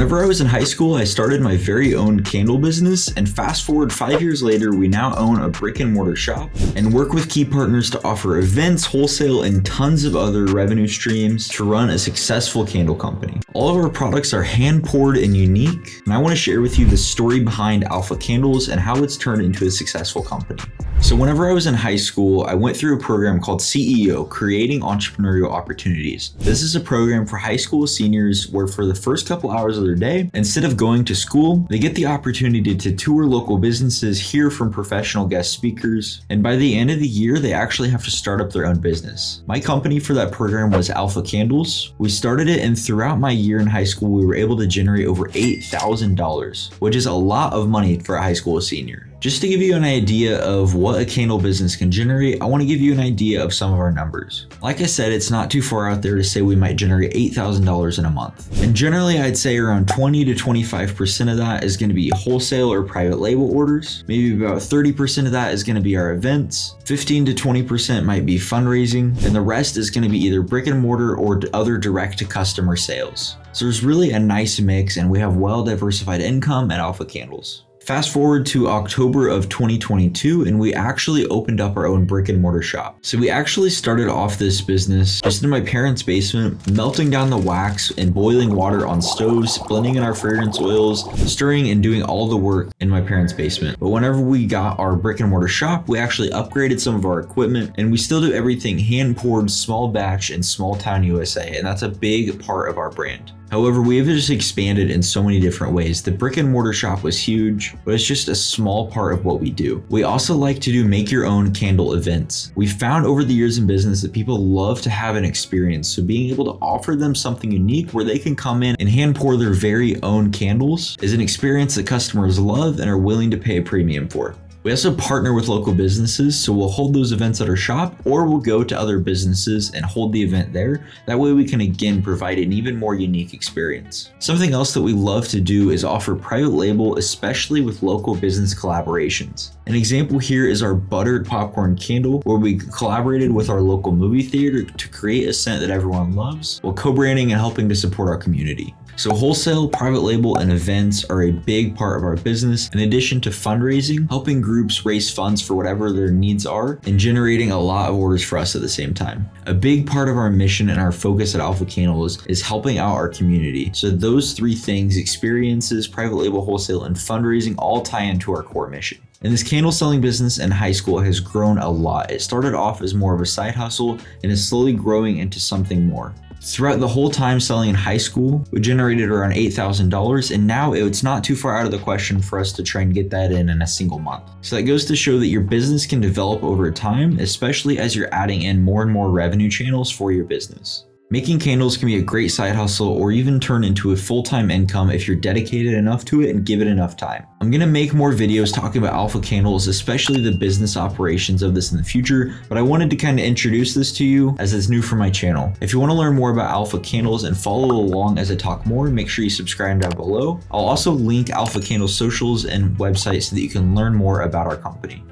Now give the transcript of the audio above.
Whenever I was in high school, I started my very own candle business, and fast forward 5 years later, we now own a brick and mortar shop and work with key partners to offer events, wholesale, and tons of other revenue streams to run a successful candle company. All of our products are hand poured and unique, and I want to share with you the story behind Alpha Candles and how it's turned into a successful company. So whenever I was in high school, I went through a program called CEO, Creating Entrepreneurial Opportunities. This is a program for high school seniors where for the first couple hours of their day, instead of going to school, they get the opportunity to tour local businesses, hear from professional guest speakers, and by the end of the year, they actually have to start up their own business. My company for that program was Alpha Candles. We started it, and throughout my year in high school, we were able to generate over $8,000, which is a lot of money for a high school senior. Just to give you an idea of what a candle business can generate, I want to give you an idea of some of our numbers. Like I said, it's not too far out there to say we might generate $8,000 in a month. And generally, I'd say around 20 to 25% of that is going to be wholesale or private label orders. Maybe about 30% of that is going to be our events. 15 to 20% might be fundraising. And the rest is going to be either brick and mortar or other direct to customer sales. So there's really a nice mix, and we have well diversified income at Alpha Candles. Fast forward to October of 2022, and we actually opened up our own brick and mortar shop. So we actually started off this business just in my parents' basement, melting down the wax and boiling water on stoves, blending in our fragrance oils, stirring and doing all the work in my parents' basement. But whenever we got our brick and mortar shop, we actually upgraded some of our equipment, and we still do everything hand poured, small batch, and small town USA, and that's a big part of our brand. However, we have just expanded in so many different ways. The brick and mortar shop was huge, but it's just a small part of what we do. We also like to do make your own candle events. We've found over the years in business that people love to have an experience, so being able to offer them something unique where they can come in and hand pour their very own candles is an experience that customers love and are willing to pay a premium for. We also partner with local businesses, so we'll hold those events at our shop, or we'll go to other businesses and hold the event there. That way we can again provide an even more unique experience. Something else that we love to do is offer private label, especially with local business collaborations. An example here is our buttered popcorn candle, where we collaborated with our local movie theater to create a scent that everyone loves, while co-branding and helping to support our community. So wholesale, private label, and events are a big part of our business, in addition to fundraising, helping groups raise funds for whatever their needs are, and generating a lot of orders for us at the same time. A big part of our mission and our focus at Alpha Candles is helping out our community. So those three things, experiences, private label, wholesale, and fundraising, all tie into our core mission. And this candle selling business in high school has grown a lot. It started off as more of a side hustle and is slowly growing into something more. Throughout the whole time selling in high school, we generated around $8,000, and now it's not too far out of the question for us to try and get that in a single month. So that goes to show that your business can develop over time, especially as you're adding in more and more revenue channels for your business. Making candles can be a great side hustle or even turn into a full-time income if you're dedicated enough to it and give it enough time. I'm going to make more videos talking about Alpha Candles, especially the business operations of this in the future, but I wanted to kind of introduce this to you as it's new for my channel. If you want to learn more about Alpha Candles and follow along as I talk more, make sure you subscribe down below. I'll also link Alpha Candles socials and websites so that you can learn more about our company.